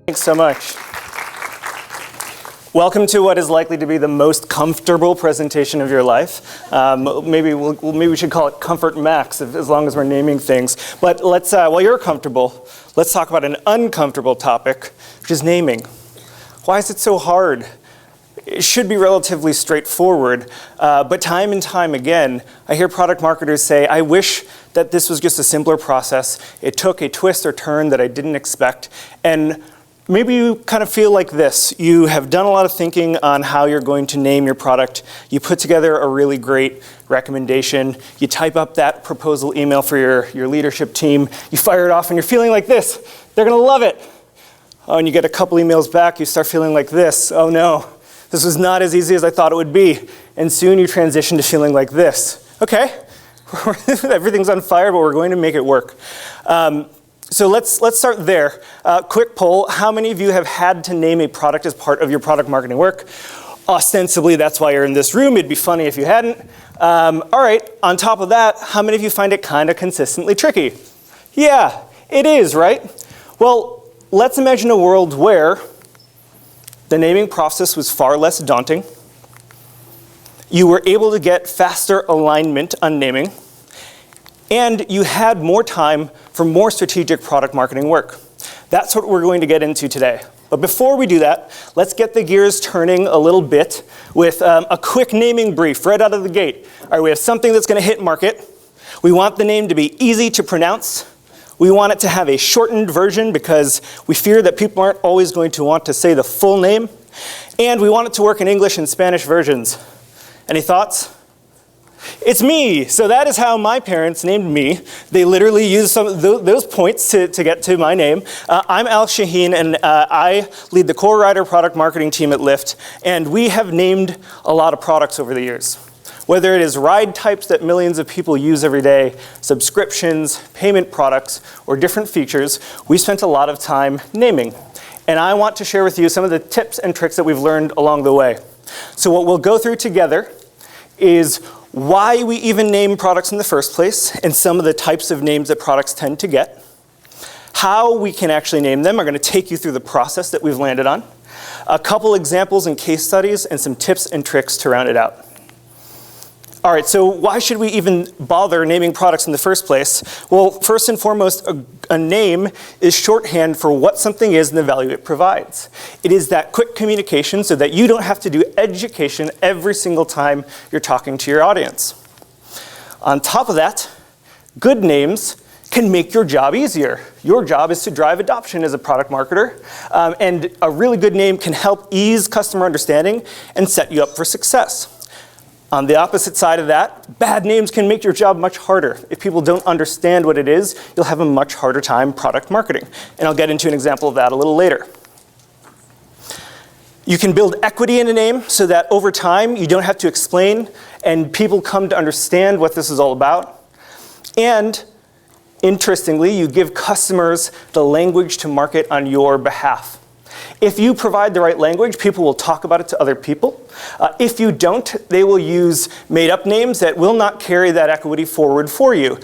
Thanks so much. Welcome to what is likely to be the most comfortable presentation of your life. Maybe we should call it Comfort Max, as long as we're naming things. But let's, while you're comfortable, let's talk about an uncomfortable topic, which is naming. Why is it so hard? It should be relatively straightforward, but time and time again, I hear product marketers say, I wish that this was just a simpler process. It took a twist or turn that I didn't expect. And maybe you kind of feel like this. You have done a lot of thinking on how you're going to name your product. You put together a really great recommendation. You type up that proposal email for your leadership team. You fire it off and you're feeling like this. They're gonna love it. Oh, and you get a couple emails back, you start feeling like this. Oh no. This was not as easy as I thought it would be. And soon you transition to feeling like this. Okay, everything's on fire, but we're going to make it work. So let's start there. Quick poll, how many of you have had to name a product as part of your product marketing work? Ostensibly, that's why you're in this room. It'd be funny if you hadn't. All right, on top of that, how many of you find it kind of consistently tricky? Yeah, it is, right? Well, let's imagine a world where the naming process was far less daunting. You were able to get faster alignment on naming, and you had more time for more strategic product marketing work. That's what we're going to get into today. But before we do that, let's get the gears turning a little bit with a quick naming brief right out of the gate. All right, we have something that's going to hit market. We want the name to be easy to pronounce. We want it to have a shortened version because we fear that people aren't always going to want to say the full name. And we want it to work in English and Spanish versions. Any thoughts? It's me. So that is how my parents named me. They literally used some of those points to get to my name. I'm Al Shaheen, and I lead the Core Rider product marketing team at Lyft. And we have named a lot of products over the years. Whether it is ride types that millions of people use every day, subscriptions, payment products, or different features, we spent a lot of time naming. And I want to share with you some of the tips and tricks that we've learned along the way. So what we'll go through together is why we even name products in the first place, and some of the types of names that products tend to get, how we can actually name them. I'm going to take you through the process that we've landed on, a couple examples and case studies, and some tips and tricks to round it out. All right, so why should we even bother naming products in the first place? Well, first and foremost, a name is shorthand for what something is and the value it provides. It is that quick communication so that you don't have to do education every single time you're talking to your audience. On top of that, good names can make your job easier. Your job is to drive adoption as a product marketer, and a really good name can help ease customer understanding and set you up for success. On the opposite side of that, bad names can make your job much harder. If people don't understand what it is, you'll have a much harder time product marketing. And I'll get into an example of that a little later. You can build equity in a name so that over time you don't have to explain and people come to understand what this is all about. And interestingly, you give customers the language to market on your behalf. If you provide the right language, people will talk about it to other people. If you don't, they will use made-up names that will not carry that equity forward for you.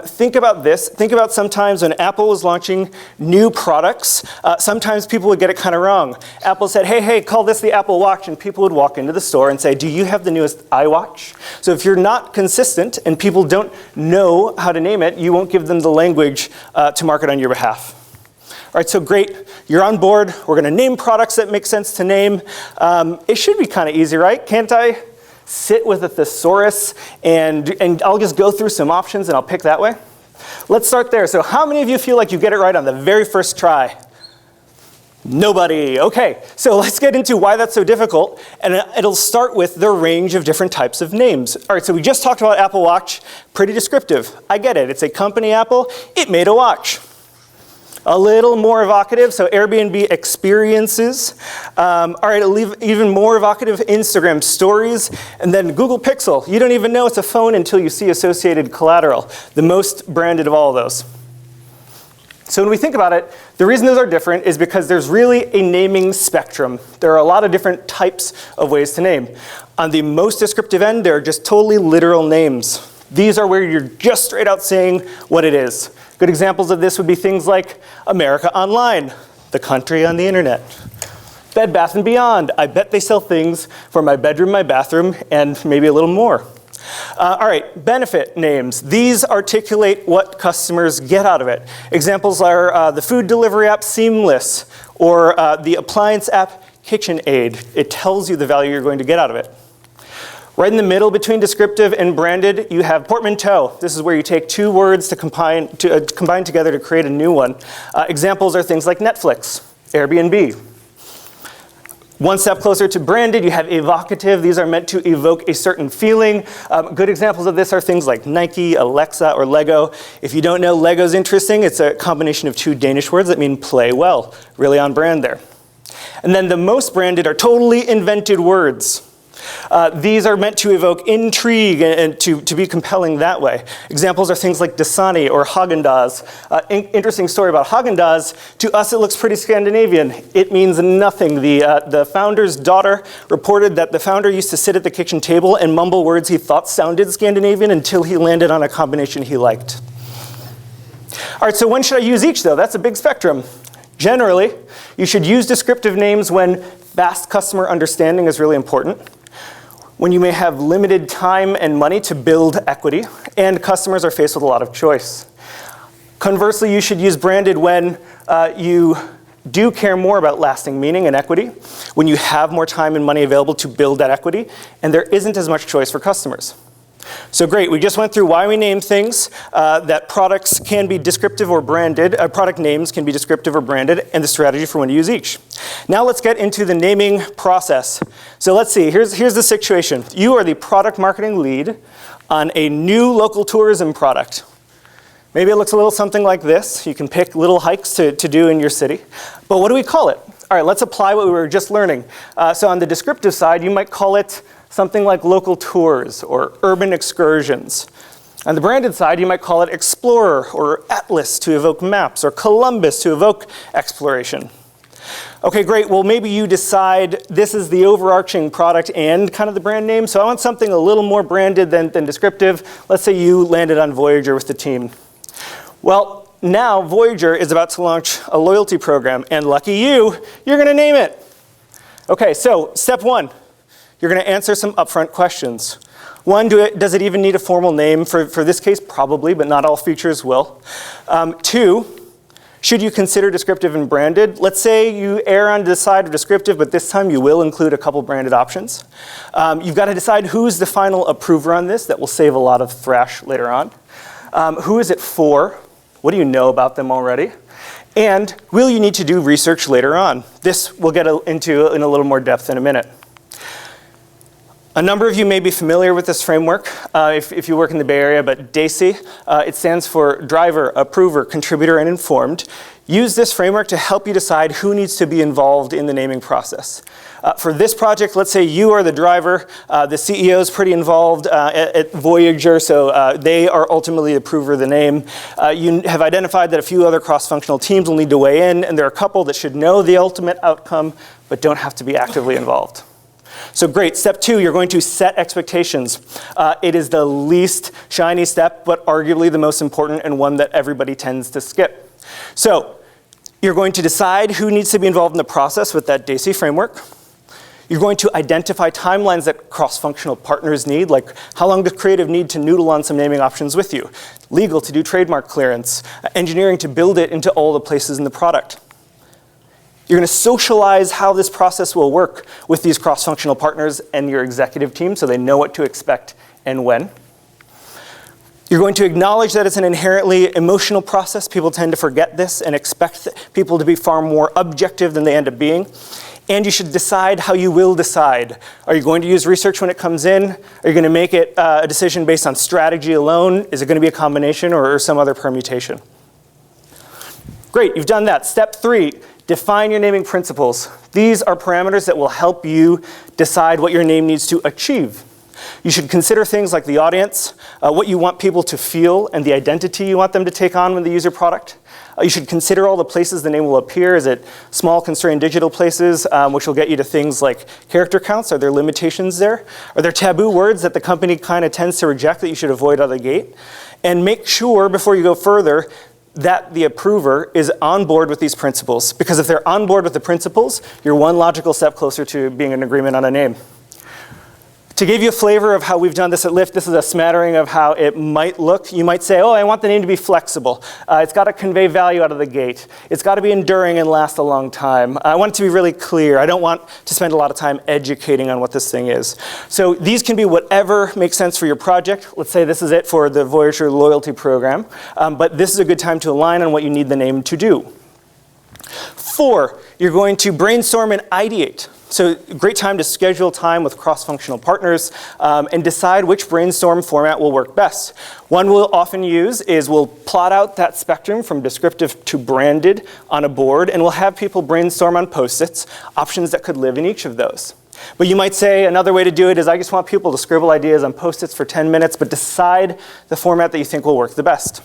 Think about this. Think about sometimes when Apple was launching new products, sometimes people would get it kind of wrong. Apple said, hey, call this the Apple Watch, and people would walk into the store and say, do you have the newest iWatch? So if you're not consistent and people don't know how to name it, you won't give them the language to market on your behalf. All right, so great, you're on board. We're gonna name products that make sense to name. It should be kind of easy, right? Can't I sit with a thesaurus and I'll just go through some options and I'll pick that way? Let's start there. So how many of you feel like you get it right on the very first try? Nobody. Okay, so let's get into why that's so difficult, and it'll start with the range of different types of names. All right, so we just talked about Apple Watch, pretty descriptive. I get it, it's a company Apple, it made a watch. A little more evocative, so Airbnb experiences. All right, I'll leave even more evocative, Instagram stories, and then Google Pixel. You don't even know it's a phone until you see associated collateral, the most branded of all of those. So when we think about it, the reason those are different is because there's really a naming spectrum. There are a lot of different types of ways to name. On the most descriptive end, there are just totally literal names. These are where you're just straight out saying what it is. Good examples of this would be things like America Online. The country on the internet. Bed Bath & Beyond. I bet they sell things for my bedroom, my bathroom, and maybe a little more. All right, benefit names. These articulate what customers get out of it. Examples are the food delivery app Seamless, or the appliance app KitchenAid. It tells you the value you're going to get out of it. Right in the middle between descriptive and branded, you have portmanteau. This is where you take two words to combine together to create a new one. Examples are things like Netflix, Airbnb. One step closer to branded, you have evocative. These are meant to evoke a certain feeling. Good examples of this are things like Nike, Alexa, or Lego. If you don't know, Lego's interesting. It's a combination of two Danish words that mean play well. Really on brand there. And then the most branded are totally invented words. These are meant to evoke intrigue and to be compelling that way. Examples are things like Dasani or Haagen-Dazs. Interesting story about Haagen-Dazs. To us, it looks pretty Scandinavian. It means nothing. The founder's daughter reported that the founder used to sit at the kitchen table and mumble words he thought sounded Scandinavian until he landed on a combination he liked. All right, so when should I use each, though? That's a big spectrum. Generally, you should use descriptive names when fast customer understanding is really important, when you may have limited time and money to build equity, and customers are faced with a lot of choice. Conversely, you should use branded when you do care more about lasting meaning and equity, when you have more time and money available to build that equity, and there isn't as much choice for customers. So great, we just went through why we name things, that products can be descriptive or branded, product names can be descriptive or branded, and the strategy for when to use each. Now let's get into the naming process. So let's see, here's the situation. You are the product marketing lead on a new local tourism product. Maybe it looks a little something like this. You can pick little hikes to do in your city. But what do we call it? All right, let's apply what we were just learning. So on the descriptive side, you might call it something like local tours or urban excursions. On the branded side, you might call it Explorer or Atlas to evoke maps, or Columbus to evoke exploration. Okay, great. Well, maybe you decide this is the overarching product and kind of the brand name, so I want something a little more branded than descriptive. Let's say you landed on Voyager with the team. Well, now Voyager is about to launch a loyalty program, and lucky you, you're going to name it. Okay, so step one. You're going to answer some upfront questions. One, does it even need a formal name? For this case, probably, but not all features will. Two, should you consider descriptive and branded? Let's say you err on the side of descriptive, but this time you will include a couple branded options. You've got to decide who's the final approver on this. That will save a lot of thrash later on. Who is it for? What do you know about them already? And will you need to do research later on? This we'll get into in a little more depth in a minute. A number of you may be familiar with this framework if you work in the Bay Area, but DAISY, it stands for Driver, Approver, Contributor, and Informed. Use this framework to help you decide who needs to be involved in the naming process. For this project, let's say you are the driver. The CEO is pretty involved at Voyager, so they are ultimately the approver of the name. You have identified that a few other cross-functional teams will need to weigh in, and there are a couple that should know the ultimate outcome, but don't have to be actively involved. So great, step two, you're going to set expectations. It is the least shiny step, but arguably the most important and one that everybody tends to skip. So you're going to decide who needs to be involved in the process with that DAISY framework. You're going to identify timelines that cross-functional partners need, like how long does creative need to noodle on some naming options with you, legal to do trademark clearance, engineering to build it into all the places in the product. You're going to socialize how this process will work with these cross-functional partners and your executive team so they know what to expect and when. You're going to acknowledge that it's an inherently emotional process. People tend to forget this and expect people to be far more objective than they end up being. And you should decide how you will decide. Are you going to use research when it comes in? Are you going to make it a decision based on strategy alone? Is it going to be a combination or some other permutation? Great, you've done that. Step three. Define your naming principles. These are parameters that will help you decide what your name needs to achieve. You should consider things like the audience, what you want people to feel, and the identity you want them to take on when they use your product. You should consider all the places the name will appear. Is it small, constrained digital places, which will get you to things like character counts? Are there limitations there? Are there taboo words that the company kind of tends to reject that you should avoid out of the gate? And make sure, before you go further, that the approver is on board with these principles. Because if they're on board with the principles, you're one logical step closer to being in agreement on a name. To give you a flavor of how we've done this at Lyft, this is a smattering of how it might look. You might say, oh, I want the name to be flexible. It's got to convey value out of the gate. It's got to be enduring and last a long time. I want it to be really clear. I don't want to spend a lot of time educating on what this thing is. So these can be whatever makes sense for your project. Let's say this is it for the Voyager loyalty program. But this is a good time to align on what you need the name to do. 4, you're going to brainstorm and ideate. So great time to schedule time with cross-functional partners and decide which brainstorm format will work best. One we'll often use is we'll plot out that spectrum from descriptive to branded on a board, and we'll have people brainstorm on Post-its, options that could live in each of those. But you might say another way to do it is I just want people to scribble ideas on Post-its for 10 minutes, but decide the format that you think will work the best.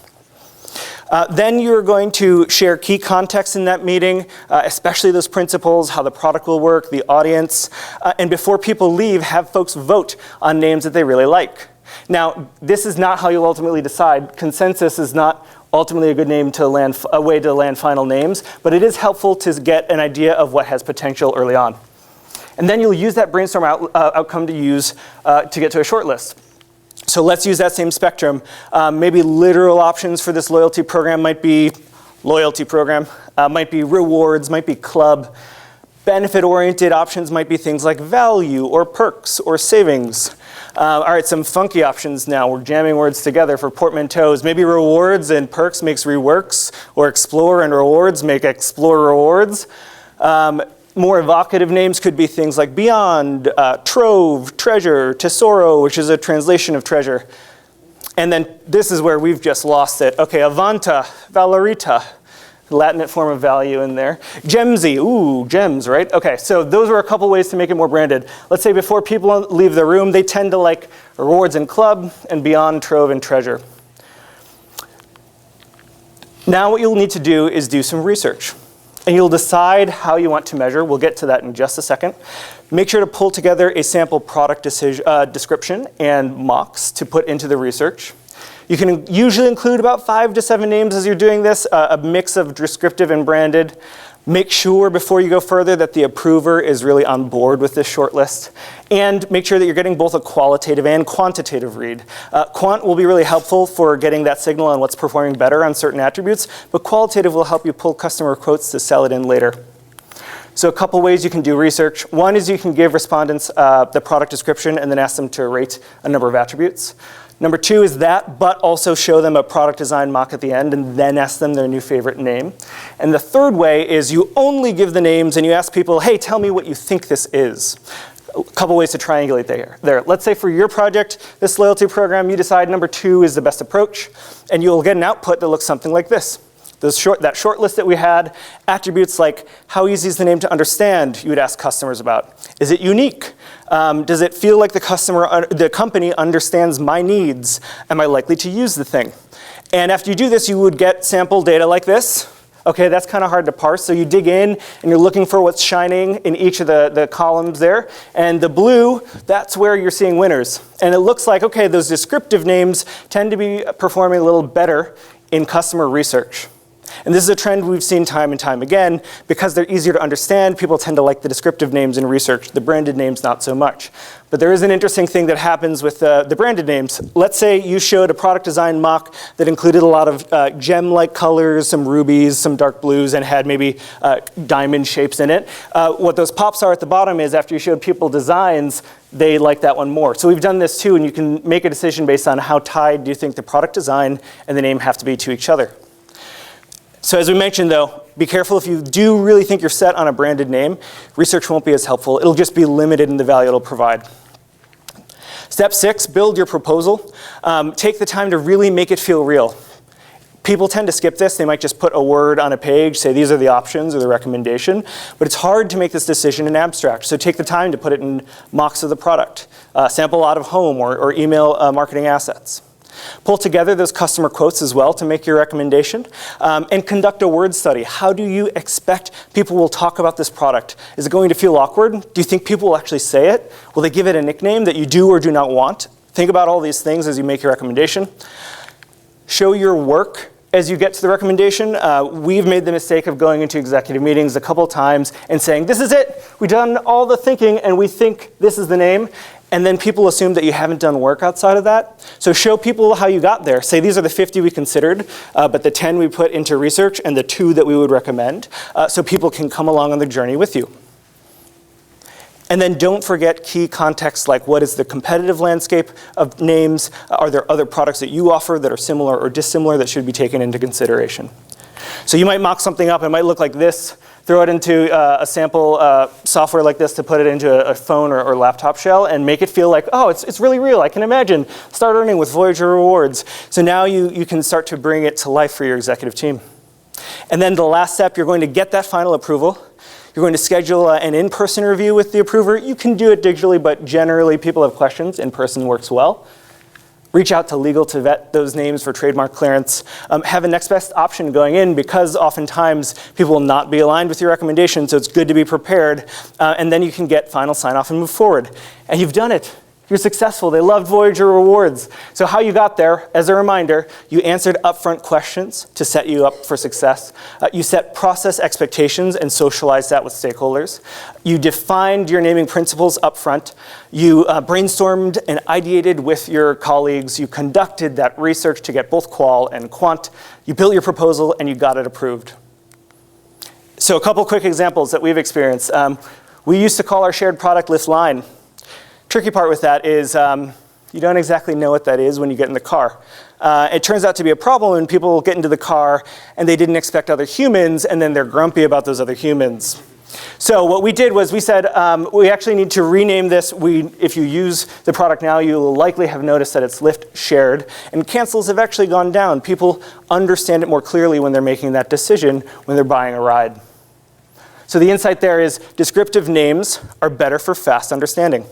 Then you're going to share key context in that meeting, especially those principles, how the product will work, the audience. And before people leave, have folks vote on names that they really like. Now, this is not how you'll ultimately decide. Consensus is not ultimately a good name to land, a way to land final names, but it is helpful to get an idea of what has potential early on. And then you'll use that brainstorm outcome to get to a short list. So let's use that same spectrum. Maybe literal options for this loyalty program might be loyalty program, might be rewards, might be club. Benefit-oriented options might be things like value or perks or savings. All right, some funky options now. We're jamming words together for portmanteaus. Maybe rewards and perks makes reworks, or explore and rewards make explore rewards. More evocative names could be things like Beyond, Trove, Treasure, Tesoro, which is a translation of treasure. And then this is where we've just lost it. Okay, Avanta, Valorita, Latinate form of value in there. Gemsy, ooh, gems, right? Okay, so those are a couple ways to make it more branded. Let's say before people leave the room, they tend to like rewards and club, and Beyond, Trove, and treasure. Now what you'll need to do is do some research. And you'll decide how you want to measure. We'll get to that in just a second. Make sure to pull together a sample product description and mocks to put into the research. You can usually include about 5 to 7 names as you're doing this, a mix of descriptive and branded. Make sure before you go further that the approver is really on board with this short list. And make sure that you're getting both a qualitative and quantitative read. Quant will be really helpful for getting that signal on what's performing better on certain attributes, but qualitative will help you pull customer quotes to sell it in later. So a couple ways you can do research. One is you can give respondents the product description and then ask them to rate a number of attributes. Number 2 is that, but also show them a product design mock at the end and then ask them their new favorite name. And the third way is you only give the names and you ask people, hey, tell me what you think this is. A couple ways to triangulate there. Let's say for your project, this loyalty program, you decide number 2 is the best approach, and you'll get an output that looks something like this. That short list that we had, attributes like how easy is the name to understand, you would ask customers about. Is it unique? Does it feel like the company understands my needs? Am I likely to use the thing? And after you do this, you would get sample data like this. Okay, that's kind of hard to parse. So you dig in and you're looking for what's shining in each of the columns there. And the blue, that's where you're seeing winners. And it looks like, okay, those descriptive names tend to be performing a little better in customer research. And this is a trend we've seen time and time again. Because they're easier to understand, people tend to like the descriptive names in research, the branded names not so much. But there is an interesting thing that happens with the branded names. Let's say you showed a product design mock that included a lot of gem-like colors, some rubies, some dark blues, and had maybe diamond shapes in it. What those pops are at the bottom is after you showed people designs, they like that one more. So we've done this too, and you can make a decision based on how tied do you think the product design and the name have to be to each other. So as we mentioned though, be careful if you do really think you're set on a branded name, research won't be as helpful. It'll just be limited in the value it'll provide. Step 6, build your proposal. Take the time to really make it feel real. People tend to skip this. They might just put a word on a page, say these are the options or the recommendation, but it's hard to make this decision in abstract. So take the time to put it in mocks of the product. Sample out of home or email marketing assets. Pull together those customer quotes as well to make your recommendation, and conduct a word study. How do you expect people will talk about this product? Is it going to feel awkward? Do you think people will actually say it? Will they give it a nickname that you do or do not want? Think about all these things as you make your recommendation. Show your work as you get to the recommendation, we've made the mistake of going into executive meetings a couple times and saying, this is it, we've done all the thinking and we think this is the name. And then people assume that you haven't done work outside of that. So show people how you got there. Say these are the 50 we considered, but the 10 we put into research and the 2 that we would recommend, so people can come along on the journey with you. And then don't forget key context like what is the competitive landscape of names? Are there other products that you offer that are similar or dissimilar that should be taken into consideration? So you might mock something up, it might look like this. Throw it into a sample software like this to put it into a phone or laptop shell and make it feel like, oh, it's really real. I can imagine. Start earning with Voyager rewards. So now you can start to bring it to life for your executive team. And then the last step, you're going to get that final approval. You're going to schedule an in-person review with the approver. You can do it digitally, but generally people have questions. In-person works well. Reach out to legal to vet those names for trademark clearance. Have a next best option going in because oftentimes people will not be aligned with your recommendation, so it's good to be prepared. And then you can get final sign-off and move forward. And you've done it. You're successful. They loved Voyager rewards. So how you got there, as a reminder, you answered upfront questions to set you up for success. You set process expectations and socialized that with stakeholders. You defined your naming principles upfront. You brainstormed and ideated with your colleagues. You conducted that research to get both qual and quant. You built your proposal and you got it approved. So a couple quick examples that we've experienced. We used to call our shared product Lift Line. Tricky part with that is you don't exactly know what that is when you get in the car. It turns out to be a problem when people get into the car and they didn't expect other humans and then they're grumpy about those other humans. So what we did was we said we actually need to rename this. If you use the product now, you will likely have noticed that it's Lyft Shared, and cancels have actually gone down. People understand it more clearly when they're making that decision when they're buying a ride. So the insight there is descriptive names are better for fast understanding.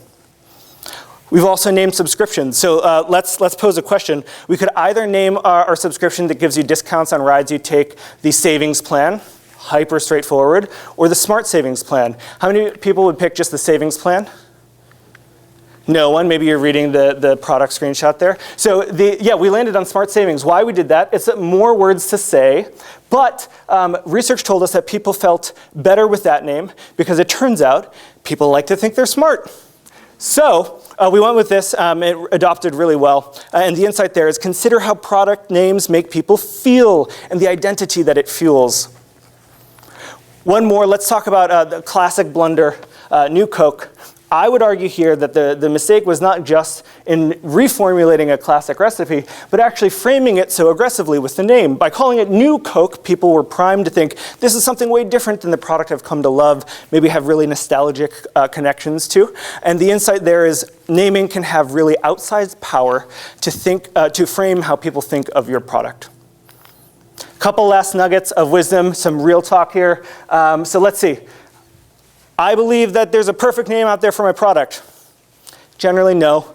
We've also named subscriptions. So let's pose a question. We could either name our subscription that gives you discounts on rides you take the savings plan, hyper straightforward, or the smart savings plan. How many people would pick just the savings plan? No one. Maybe you're reading the product screenshot there. So we landed on smart savings. Why we did that? It's more words to say, but research told us that people felt better with that name because it turns out people like to think they're smart. So we went with this. It adopted really well. And the insight there is consider how product names make people feel and the identity that it fuels. One more, let's talk about the classic blunder, New Coke. I would argue here that the mistake was not just in reformulating a classic recipe, but actually framing it so aggressively with the name. By calling it New Coke, people were primed to think this is something way different than the product I've come to love, maybe have really nostalgic connections to. And the insight there is naming can have really outsized power to frame how people think of your product. Couple last nuggets of wisdom, some real talk here. So let's see. I believe that there's a perfect name out there for my product. Generally, no.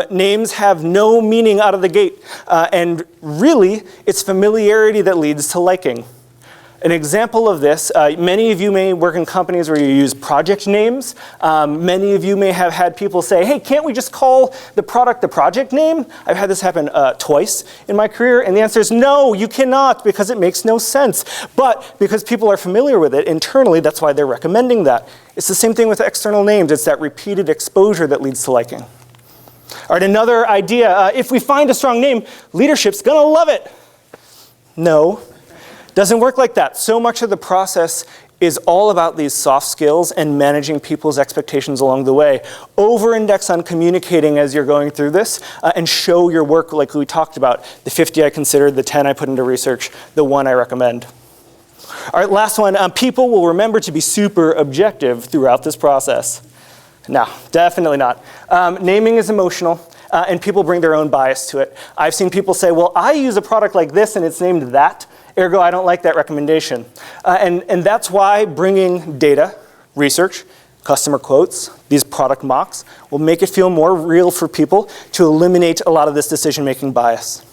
Names have no meaning out of the gate. And really, it's familiarity that leads to liking. An example of this, many of you may work in companies where you use project names. Many of you may have had people say, hey, can't we just call the product the project name? I've had this happen twice in my career, and the answer is no, you cannot, because it makes no sense. But because people are familiar with it internally, that's why they're recommending that. It's the same thing with external names. It's that repeated exposure that leads to liking. All right, another idea, if we find a strong name, leadership's gonna love it. No. Doesn't work like that. So much of the process is all about these soft skills and managing people's expectations along the way. Over-index on communicating as you're going through this and show your work like we talked about. The 50 I considered, the 10 I put into research, the 1 I recommend. All right, last one. People will remember to be super objective throughout this process. No, definitely not. Naming is emotional. And people bring their own bias to it. I've seen people say, well, I use a product like this and it's named that. Ergo, I don't like that recommendation. And that's why bringing data, research, customer quotes, these product mocks, will make it feel more real for people to eliminate a lot of this decision-making bias.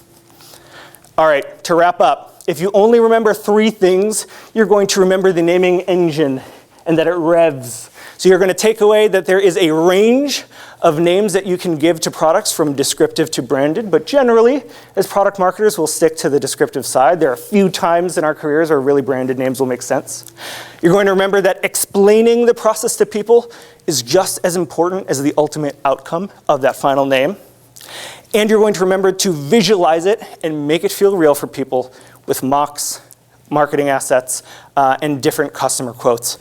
All right, to wrap up, if you only remember 3 things, you're going to remember the naming engine. and that it revs. So you're going to take away that there is a range of names that you can give to products from descriptive to branded, but generally, as product marketers, we'll stick to the descriptive side. There are a few times in our careers where really branded names will make sense. You're going to remember that explaining the process to people is just as important as the ultimate outcome of that final name. And you're going to remember to visualize it and make it feel real for people with mocks, marketing assets, and different customer quotes.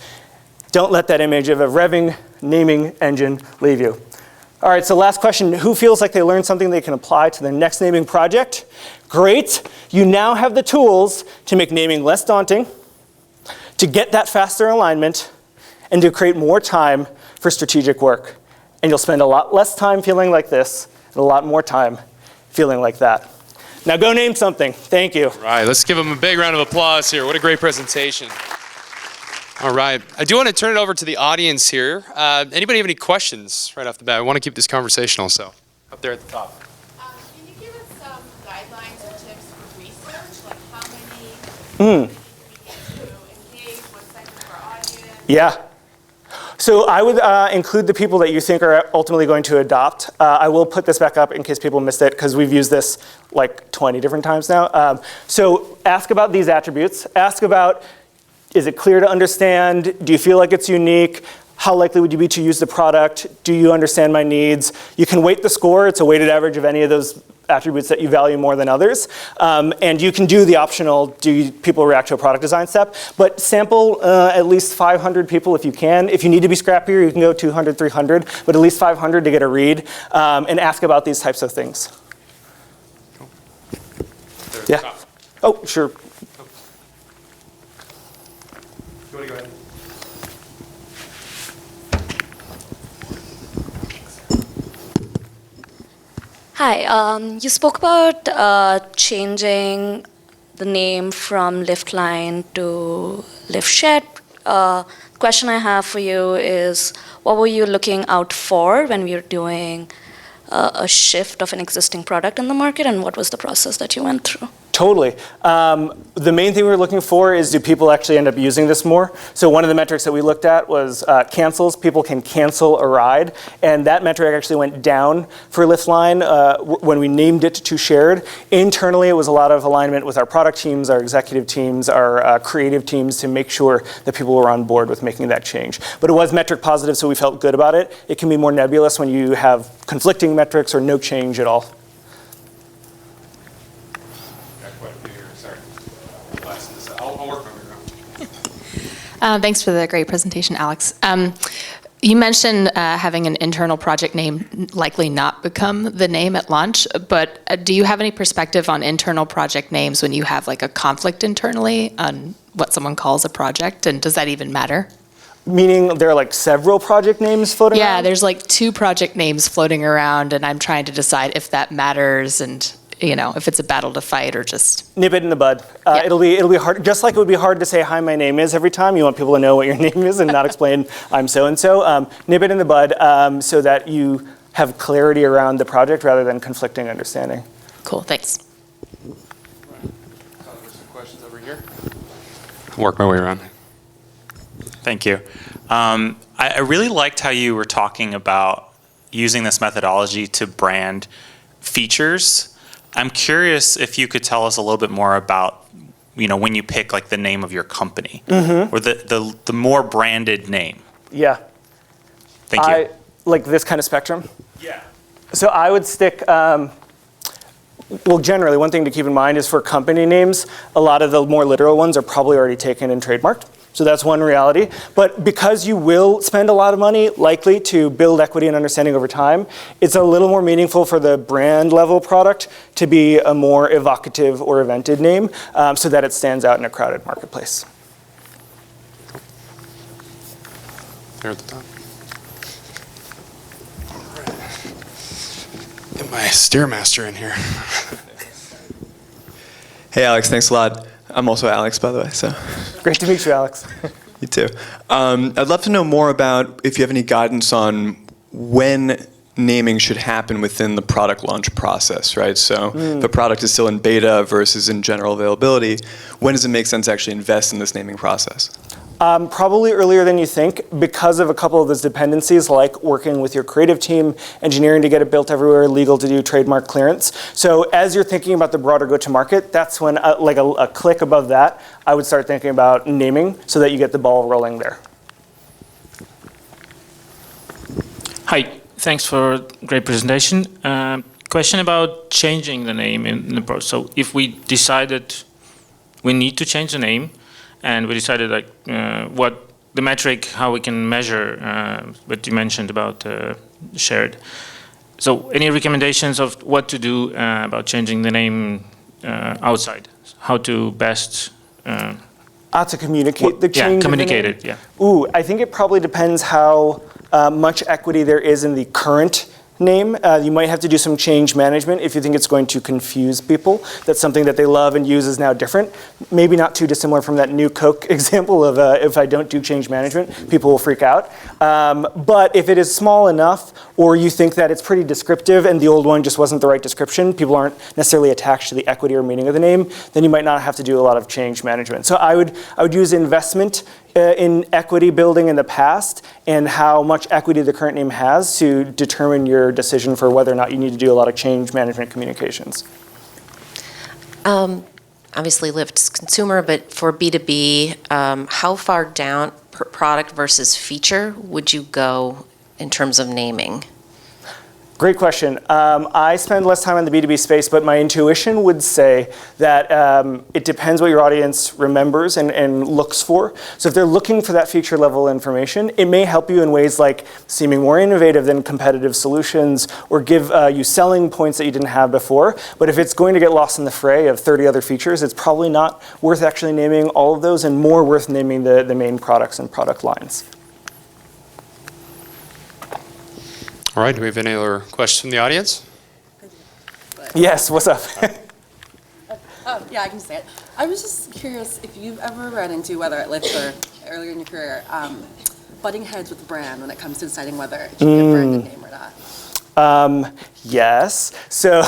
Don't let that image of a revving naming engine leave you. All right, so last question. Who feels like they learned something they can apply to their next naming project? Great. You now have the tools to make naming less daunting, to get that faster alignment, and to create more time for strategic work. And you'll spend a lot less time feeling like this and a lot more time feeling like that. Now go name something. Thank you. All right, let's give them a big round of applause here. What a great presentation. All right, I do want to turn it over to the audience here. Anybody have any questions right off the bat? I want to keep this conversational, so up there at the top. Can you give us some guidelines or tips for research? Like how many people you need to engage, what segment of our audience? Yeah. So I would include the people that you think are ultimately going to adopt. I will put this back up in case people missed it, because we've used this like 20 different times now. So ask about these attributes. Ask about, is it clear to understand? Do you feel like it's unique? How likely would you be to use the product? Do you understand my needs? You can weight the score. It's a weighted average of any of those attributes that you value more than others. And you can do the optional, do people react to a product design step? But sample at least 500 people if you can. If you need to be scrappier, you can go 200, 300, but at least 500 to get a read. And ask about these types of things. Cool. Yeah. Oh, sure. You want to go ahead? Hi, you spoke about changing the name from Liftline to LiftShed. Question I have for you is, what were you looking out for when we were doing a shift of an existing product in the market, and what was the process that you went through? Totally. The main thing we were looking for is, do people actually end up using this more? So one of the metrics that we looked at was cancels. People can cancel a ride. And that metric actually went down for Liftline when we named it to shared. Internally, it was a lot of alignment with our product teams, our executive teams, our creative teams to make sure that people were on board with making that change. But it was metric positive, so we felt good about it. It can be more nebulous when you have conflicting metrics or no change at all. Thanks for the great presentation, Alex. You mentioned having an internal project name likely not become the name at launch, but do you have any perspective on internal project names when you have like a conflict internally on what someone calls a project, and does that even matter? Meaning there are like several project names floating around? Yeah, there's like 2 project names floating around, and I'm trying to decide if that matters and if it's a battle to fight or just nip it in the bud. Yeah. It'll be hard, just like it would be hard to say hi, my name is every time. You want people to know what your name is and not explain I'm so-and-so. Nip it in the bud so that you have clarity around the project rather than conflicting understanding. Cool, thanks. Right. There's some questions over here. I'll work my way around. Thank you. I really liked how you were talking about using this methodology to brand features. I'm curious if you could tell us a little bit more about, when you pick like the name of your company or the more branded name. Yeah. Thank you. Like this kind of spectrum? Yeah. So I would stick, generally one thing to keep in mind is for company names, a lot of the more literal ones are probably already taken and trademarked. So that's one reality. But because you will spend a lot of money, likely to build equity and understanding over time, it's a little more meaningful for the brand level product to be a more evocative or evented name so that it stands out in a crowded marketplace. There at the top. All right. Get my Stairmaster in here. Hey, Alex, thanks a lot. I'm also Alex, by the way. So Great to meet you, Alex. you too. I'd love to know more about if you have any guidance on when naming should happen within the product launch process, right? So if a product is still in beta versus in general availability, when does it make sense to actually invest in this naming process? Probably earlier than you think because of a couple of those dependencies, like working with your creative team, engineering to get it built everywhere, legal to do trademark clearance. So as you're thinking about the broader go-to-market, that's when, like a click above that, I would start thinking about naming so that you get the ball rolling there. Hi, thanks for a great presentation. Question about changing the name in the process. So if we decided we need to change the name, and we decided like what the metric, how we can measure what you mentioned about shared. So any recommendations of what to do about changing the name outside? How to best To communicate the change. Yeah, communicate of the name? it, yeah. Ooh, I think it probably depends how much equity there is in the current name. You might have to do some change management if you think it's going to confuse people. That's something that they love and use is now different. Maybe not too dissimilar from that new Coke example of if I don't do change management, people will freak out. But if it is small enough, or you think that it's pretty descriptive and the old one just wasn't the right description, people aren't necessarily attached to the equity or meaning of the name, then you might not have to do a lot of change management. So I would use investment in equity building in the past and how much equity the current name has to determine your decision for whether or not you need to do a lot of change management communications. Obviously Lyft's consumer, but for B2B, how far down per product versus feature would you go in terms of naming? Great question. I spend less time in the B2B space, but my intuition would say that it depends what your audience remembers and looks for. So if they're looking for that feature level information, it may help you in ways like seeming more innovative than competitive solutions or give you selling points that you didn't have before. But if it's going to get lost in the fray of 30 other features, it's probably not worth actually naming all of those and more worth naming the main products and product lines. All right, do we have any other questions from the audience? Yes, what's up? Yeah, I can say it. I was just curious if you've ever run into, whether at Lyft or earlier in your career, butting heads with the brand when it comes to deciding whether it should be a branded name or not. Yes. So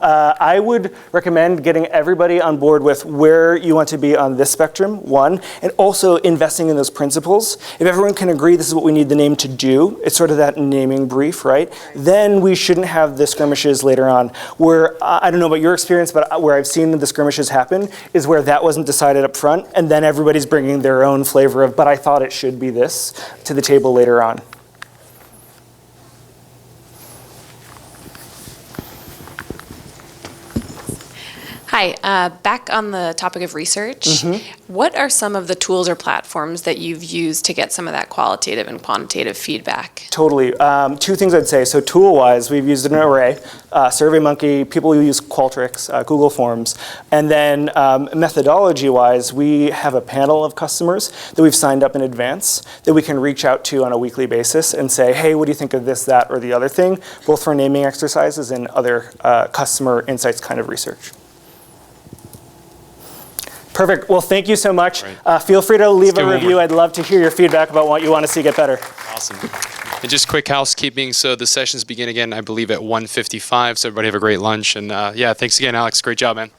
I would recommend getting everybody on board with where you want to be on this spectrum, one, and also investing in those principles. If everyone can agree this is what we need the name to do, it's sort of that naming brief, right? Then we shouldn't have the skirmishes later on. Where, I don't know about your experience, but where I've seen the skirmishes happen is where that wasn't decided up front, and then everybody's bringing their own flavor of, but I thought it should be this, to the table later on. Hi, back on the topic of research, what are some of the tools or platforms that you've used to get some of that qualitative and quantitative feedback? Totally. Two things I'd say. So tool-wise, we've used an array, SurveyMonkey, people who use Qualtrics, Google Forms. And then methodology-wise, we have a panel of customers that we've signed up in advance that we can reach out to on a weekly basis and say, hey, what do you think of this, that, or the other thing, both for naming exercises and other customer insights kind of research. Perfect. Well, thank you so much. Feel free to leave a review. I'd love to hear your feedback about what you want to see get better. Awesome. And just quick housekeeping. So the sessions begin again, I believe, at 1:55. So everybody have a great lunch. And yeah, thanks again, Alex. Great job, man.